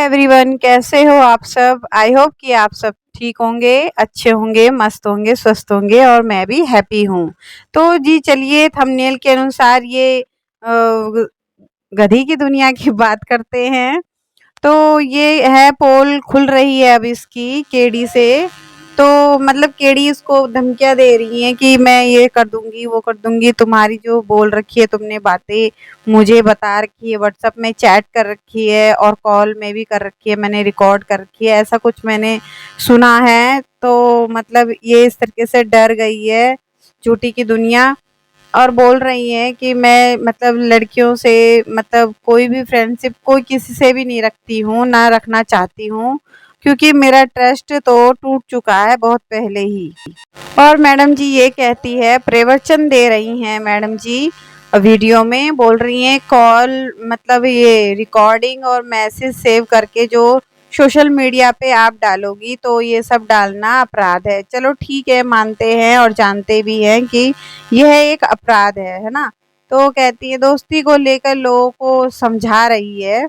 Everyone, कैसे हो आप सब। आई होप कि आप सब ठीक होंगे, अच्छे होंगे, मस्त होंगे, स्वस्थ होंगे और मैं भी हैप्पी हूँ। तो जी चलिए, थंबनेल के अनुसार ये गधी की दुनिया की बात करते हैं। तो ये है, पोल खुल रही है अब इसकी केडी से। तो मतलब केडी इसको धमकियाँ दे रही हैं कि मैं ये कर दूंगी, वो कर दूंगी, तुम्हारी जो बोल रखी है तुमने बातें मुझे बता रखी है, व्हाट्सएप में चैट कर रखी है और कॉल में भी कर रखी है, मैंने रिकॉर्ड कर रखी है, ऐसा कुछ मैंने सुना है। तो मतलब ये इस तरीके से डर गई है झूठी की दुनिया, और बोल रही हैं कि मैं मतलब लड़कियों से मतलब कोई भी फ्रेंडशिप कोई किसी से भी नहीं रखती हूँ, ना रखना चाहती हूँ, क्योंकि मेरा ट्रस्ट तो टूट चुका है बहुत पहले ही। और मैडम जी ये कहती है, प्रवचन दे रही हैं मैडम जी, वीडियो में बोल रही हैं कॉल मतलब ये रिकॉर्डिंग और मैसेज सेव करके जो सोशल मीडिया पे आप डालोगी तो ये सब डालना अपराध है। चलो ठीक है, मानते हैं और जानते भी हैं कि यह एक अपराध है ना। तो कहती है दोस्ती को लेकर लोगों को समझा रही है,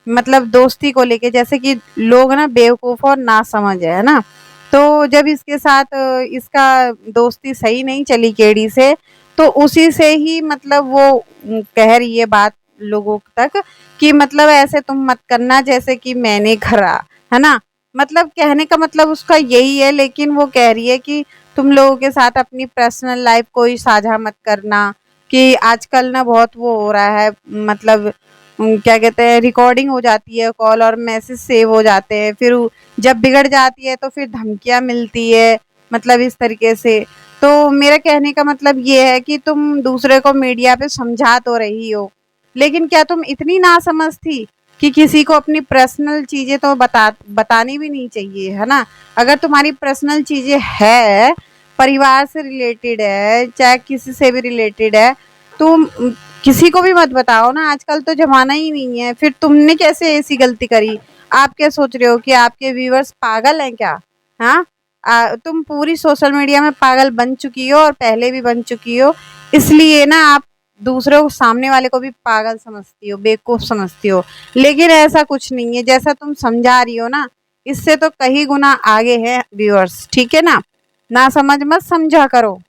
मतलब दोस्ती को लेके, जैसे कि लोग ना बेवकूफ़ और नासमझ है ना। तो जब इसके साथ इसका दोस्ती सही नहीं चली केडी से, तो उसी से ही मतलब वो कह रही है बात लोगों तक कि मतलब ऐसे तुम मत करना जैसे कि मैंने करा, है ना। मतलब कहने का मतलब उसका यही है, लेकिन वो कह रही है कि तुम लोगों के साथ अपनी पर्सनल लाइफ कोई साझा मत करना, कि आजकल ना बहुत वो हो रहा है, मतलब क्या कहते हैं, रिकॉर्डिंग हो जाती है कॉल और मैसेज सेव हो जाते हैं, फिर जब बिगड़ जाती है तो फिर धमकियाँ मिलती है, मतलब इस तरीके से। तो मेरा कहने का मतलब ये है कि तुम दूसरे को मीडिया पे समझा तो रही हो, लेकिन क्या तुम इतनी नासमझ थी कि किसी को अपनी पर्सनल चीज़ें तो बतानी भी नहीं चाहिए, है ना। अगर तुम्हारी पर्सनल चीज़ें है, परिवार से रिलेटेड है, चाहे किसी से भी रिलेटेड है, तुम किसी को भी मत बताओ ना। आजकल तो ज़माना ही नहीं है। फिर तुमने कैसे ऐसी गलती करी? आप क्या सोच रहे हो कि आपके व्यूअर्स पागल हैं क्या? हाँ? तुम पूरी सोशल मीडिया में पागल बन चुकी हो और पहले भी बन चुकी हो, इसलिए ना आप दूसरों को, सामने वाले को भी पागल समझती हो, बेवकूफ़ समझती हो। लेकिन ऐसा कुछ नहीं है, जैसा तुम समझा रही हो ना, इससे तो कहीं गुना आगे है व्यूअर्स, ठीक है ना? नासमझ मत समझा करो।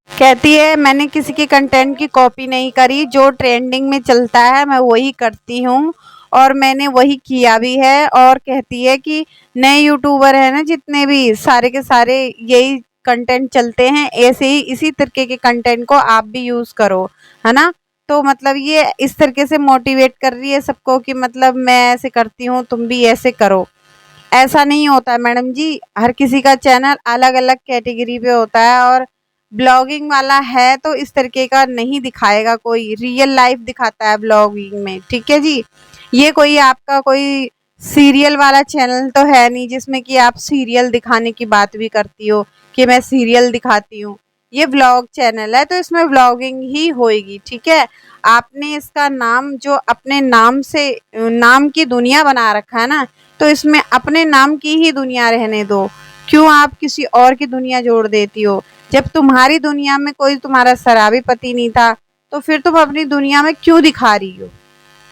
कहती है मैंने किसी के कंटेंट की कॉपी नहीं करी, जो ट्रेंडिंग में चलता है मैं वही करती हूँ और मैंने वही किया भी है। और कहती है कि नए यूट्यूबर हैं ना जितने भी, सारे के सारे यही कंटेंट चलते हैं, ऐसे ही इसी तरीके के कंटेंट को आप भी यूज़ करो, है ना। तो मतलब ये इस तरीके से मोटिवेट कर रही है सबको कि मतलब मैं ऐसे करती हूँ, तुम भी ऐसे करो। ऐसा नहीं होता है मैडम जी, हर किसी का चैनल अलग अलग कैटेगरी पे होता है, और ब्लॉगिंग वाला है तो इस तरीके का नहीं दिखाएगा, कोई रियल लाइफ दिखाता है ब्लॉगिंग में, ठीक है जी। ये कोई आपका कोई सीरियल वाला चैनल तो है नहीं जिसमें कि आप सीरियल दिखाने की बात भी करती हो कि मैं सीरियल दिखाती हूँ। ये व्लॉग चैनल है तो इसमें व्लॉगिंग ही होएगी, ठीक है। आपने इसका नाम जो अपने नाम से नाम की दुनिया बना रखा है ना, तो इसमें अपने नाम की ही दुनिया रहने दो। क्यों आप किसी और की दुनिया जोड़ देती हो? जब तुम्हारी दुनिया में कोई तुम्हारा शराबी पति नहीं था, तो फिर तुम अपनी दुनिया में क्यों दिखा रही हो?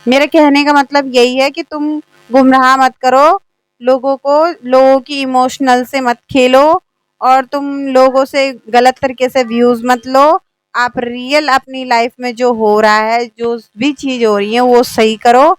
मेरे कहने का मतलब यही है कि तुम गुमराह मत करो लोगों को, लोगों की इमोशनल से मत खेलो, और तुम लोगों से गलत तरीके से व्यूज़ मत लो। आप रियल अपनी लाइफ में जो हो रहा है, जो भी चीज़ हो रही है वो सही करो।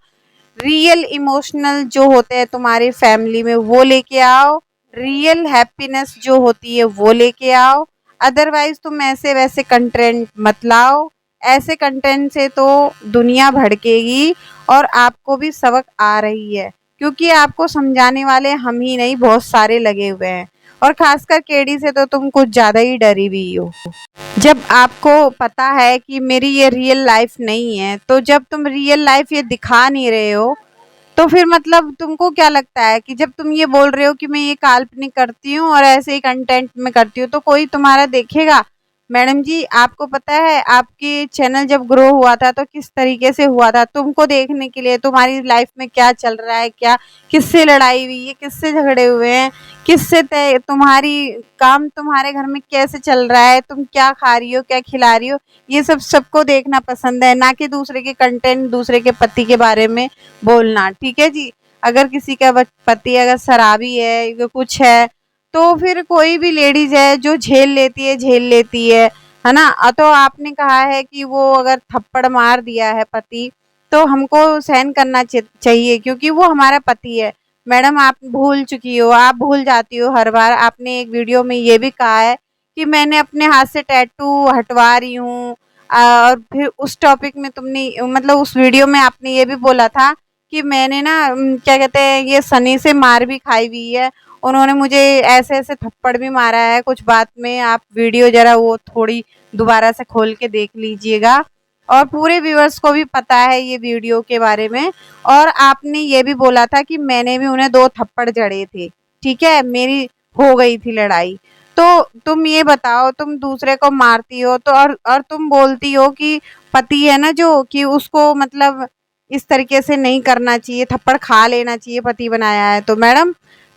रियल इमोशनल जो होते हैं तुम्हारी फैमिली में वो लेके आओ, रियल हैप्पीनेस जो होती है वो लेके आओ। अदरवाइज तुम ऐसे वैसे कंटेंट मत लाओ। ऐसे कंटेंट से तो दुनिया भड़केगी और आपको भी सबक आ रही है, क्योंकि आपको समझाने वाले हम ही नहीं, बहुत सारे लगे हुए हैं। और खासकर केडी से तो तुम कुछ ज़्यादा ही डरी हुई हो। जब आपको पता है कि मेरी ये रियल लाइफ नहीं है, तो जब तुम रियल लाइफ ये दिखा नहीं रहे हो, तो फिर मतलब तुमको क्या लगता है कि जब तुम ये बोल रहे हो कि मैं ये काल्पनिक करती हूँ और ऐसे ही कंटेंट में करती हूँ, तो कोई तुम्हारा देखेगा? मैडम जी आपको पता है आपके चैनल जब ग्रो हुआ था तो किस तरीके से हुआ था? तुमको देखने के लिए, तुम्हारी लाइफ में क्या चल रहा है, क्या किससे लड़ाई हुई है, किससे झगड़े हुए हैं, किससे तय, तुम्हारी काम तुम्हारे घर में कैसे चल रहा है, तुम क्या खा रही हो, क्या खिला रही हो, ये सब सबको देखना पसंद है, ना कि दूसरे के कंटेंट, दूसरे के पति के बारे में बोलना, ठीक है जी। अगर किसी का पति अगर शराबी है या कुछ है, तो फिर कोई भी लेडीज है जो झेल लेती है ना। तो आपने कहा है कि वो अगर थप्पड़ मार दिया है पति, तो हमको सहन करना चाहिए, क्योंकि वो हमारा पति है। मैडम, आप भूल चुकी हो, आप भूल जाती हो हर बार। आपने एक वीडियो में ये भी कहा है कि मैंने अपने हाथ से टैटू हटवा रही हूँ, और फिर उस टॉपिक में तुमने मतलब उस वीडियो में आपने ये भी बोला था कि मैंने ना क्या कहते हैं, ये सनी से मार भी खाई हुई है, उन्होंने मुझे ऐसे ऐसे थप्पड़ भी मारा है कुछ बात में। आप वीडियो जरा वो थोड़ी दोबारा से खोल के देख लीजिएगा, और पूरे व्यूअर्स को भी पता है ये वीडियो के बारे में। और आपने ये भी बोला था कि मैंने भी उन्हें 2 थप्पड़ जड़े थे, ठीक है, मेरी हो गई थी लड़ाई। तो तुम ये बताओ, तुम दूसरे को मारती हो तो और तुम बोलती हो कि पति है ना जो, कि उसको मतलब इस तरीके से नहीं करना चाहिए, थप्पड़ खा लेना चाहिए, पति बनाया है। तो मैडम,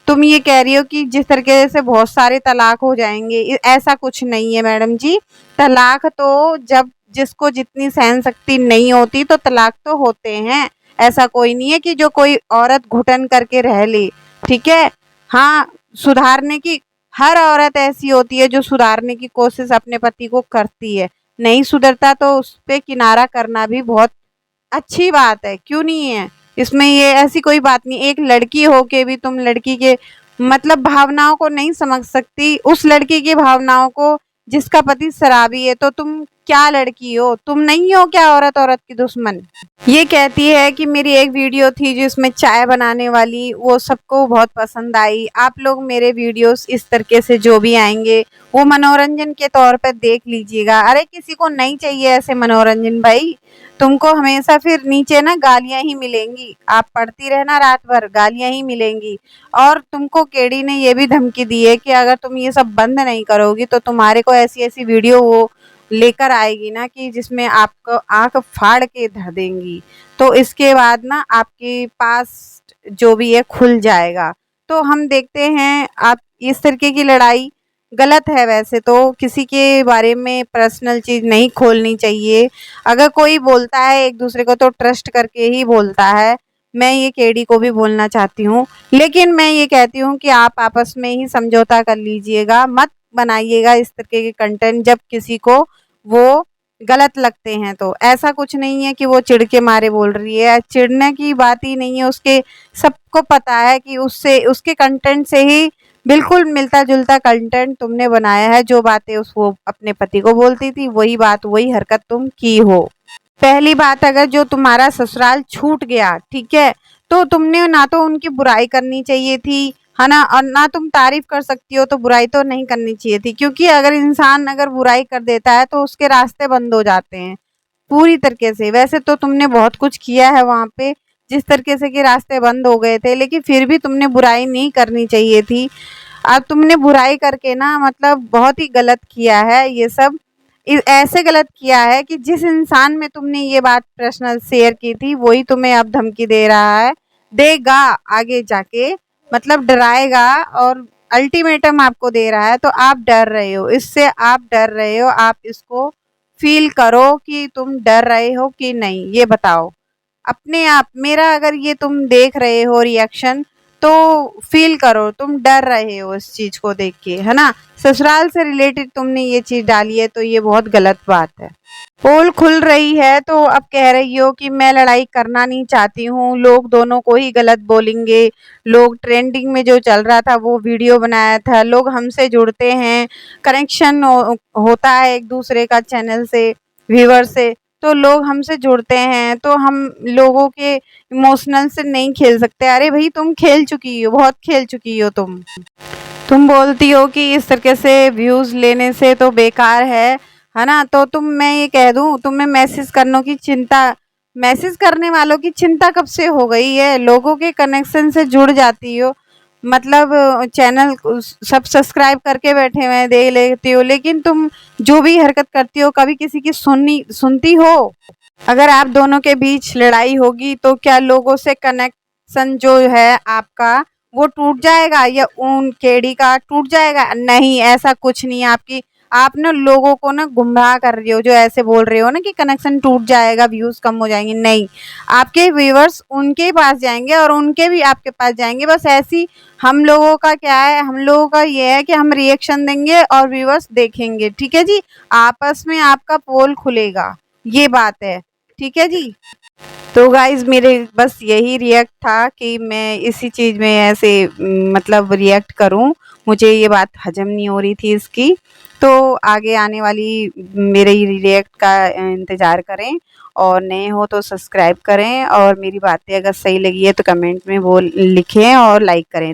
तुम ये कह रही हो कि जिस तरीके से बहुत सारे तलाक हो जाएंगे, ऐसा कुछ नहीं है मैडम जी। तलाक तो जब जिसको जितनी सहन शक्ति नहीं होती तो तलाक तो होते हैं। ऐसा कोई नहीं है कि जो कोई औरत घुटन करके रह ले, ठीक है। हाँ, सुधारने की हर औरत ऐसी होती है जो सुधारने की कोशिश अपने पति को करती है। नहीं सुधरता तो उस पे किनारा करना भी बहुत अच्छी बात है, क्यों नहीं है। इसमें ये ऐसी कोई बात नहीं। एक लड़की हो के भी तुम लड़की के मतलब भावनाओं को नहीं समझ सकती, उस लड़की की भावनाओं को जिसका पति शराबी है। तो तुम क्या लड़की हो, तुम नहीं हो क्या औरत औरत की दुश्मन। ये कहती है कि मेरी एक वीडियो थी जिसमें चाय बनाने वाली, वो सबको बहुत पसंद आई। आप लोग मेरे वीडियोस इस तरीके से जो भी आएंगे वो मनोरंजन के तौर पर देख लीजिएगा। अरे किसी को नहीं चाहिए ऐसे मनोरंजन भाई, तुमको हमेशा फिर नीचे ना गालियां ही मिलेंगी। आप पढ़ती रहना रात भर, गालियां ही मिलेंगी। और तुमको केडी ने ये भी धमकी दी है कि अगर तुम ये सब बंद नहीं करोगी तो तुम्हारे को ऐसी ऐसी वीडियो वो लेकर आएगी ना, कि जिसमें आपको आंख फाड़ के धर देंगी। तो इसके बाद ना आपके पास जो भी है खुल जाएगा। तो हम देखते हैं, आप इस तरीके की लड़ाई गलत है। वैसे तो किसी के बारे में पर्सनल चीज़ नहीं खोलनी चाहिए। अगर कोई बोलता है एक दूसरे को तो ट्रस्ट करके ही बोलता है। मैं ये केडी को भी बोलना चाहती हूँ, लेकिन मैं ये कहती हूँ कि आप आपस में ही समझौता कर लीजिएगा, मत बनाइएगा इस तरीके के कंटेंट जब किसी को वो गलत लगते हैं। तो ऐसा कुछ नहीं है कि वो चिढ़ के मारे बोल रही है, चिढ़ने की बात ही नहीं है। उसके सबको पता है कि उससे उसके कंटेंट से ही बिल्कुल मिलता जुलता कंटेंट तुमने बनाया है। जो बातें उस वो अपने पति को बोलती थी वही बात वही हरकत तुम की हो। पहली बात, अगर जो तुम्हारा ससुराल छूट गया, ठीक है, तो तुमने ना तो उनकी बुराई करनी चाहिए थी, है ना, और ना तुम तारीफ कर सकती हो, तो बुराई तो नहीं करनी चाहिए थी। क्योंकि अगर इंसान अगर बुराई कर देता है तो उसके रास्ते बंद हो जाते हैं पूरी तरीके से। वैसे तो तुमने बहुत कुछ किया है वहाँ पे, जिस तरीके से कि रास्ते बंद हो गए थे, लेकिन फिर भी तुमने बुराई नहीं करनी चाहिए थी। अब तुमने बुराई करके ना मतलब बहुत ही गलत किया है ये सब। ऐसे गलत किया है कि जिस इंसान में तुमने ये बात पर्सनल शेयर की थी वही तुम्हें अब धमकी दे रहा है, देगा आगे जाके, मतलब डराएगा और अल्टीमेटम आपको दे रहा है। तो आप डर रहे हो, इससे आप डर रहे हो। आप इसको फील करो कि तुम डर रहे हो कि नहीं, ये बताओ अपने आप। मेरा अगर ये तुम देख रहे हो रिएक्शन, तो फील करो तुम डर रहे हो इस चीज को देख के, है ना। ससुराल से रिलेटेड तुमने ये चीज डाली है तो ये बहुत गलत बात है। पोल खुल रही है तो अब कह रही हो कि मैं लड़ाई करना नहीं चाहती हूँ, लोग दोनों को ही गलत बोलेंगे। लोग ट्रेंडिंग में जो चल रहा था वो वीडियो बनाया था, लोग हमसे जुड़ते हैं, कनेक्शन होता है एक दूसरे का चैनल से, व्यूअर से, तो लोग हमसे जुड़ते हैं, तो हम लोगों के इमोशनल से नहीं खेल सकते। अरे भाई, तुम खेल चुकी हो, बहुत खेल चुकी हो तुम बोलती हो कि इस तरीके से व्यूज लेने से तो बेकार है ना। तो मैं ये कह दूं, तुम्हें मैसेज करने वालों की चिंता कब से हो गई है। लोगों के कनेक्शन से जुड़ जाती हो, मतलब चैनल सब सब्सक्राइब करके बैठे हुए देख लेती हो, लेकिन तुम जो भी हरकत करती हो कभी किसी की सुनती हो। अगर आप दोनों के बीच लड़ाई होगी तो क्या लोगों से कनेक्शन जो है आपका वो टूट जाएगा, या उन केडी का टूट जाएगा? नहीं, ऐसा कुछ नहीं है। आप ना लोगों को ना गुमराह कर रहे हो, जो ऐसे बोल रहे हो ना कि कनेक्शन टूट जाएगा, व्यूज़ कम हो जाएँगे, नहीं। आपके व्यूअर्स उनके पास जाएँगे और उनके भी आपके पास जाएँगे। बस ऐसी हम लोगों का क्या है, हम लोगों का ये है कि हम रिएक्शन देंगे और व्यूअर्स देखेंगे, ठीक है जी? आपस में आपका पोल खुलेगा, ये बात है, ठीक है जी? तो गाइज़ मेरे बस यही रिएक्ट था कि मैं इसी चीज़ में ऐसे मतलब रिएक्ट करूँ। मुझे ये बात हज़म नहीं हो रही थी इसकी। तो आगे आने वाली मेरे रिएक्ट का इंतज़ार करें और नए हो तो सब्सक्राइब करें और मेरी बातें अगर सही लगी है तो कमेंट में वो लिखें और लाइक करें।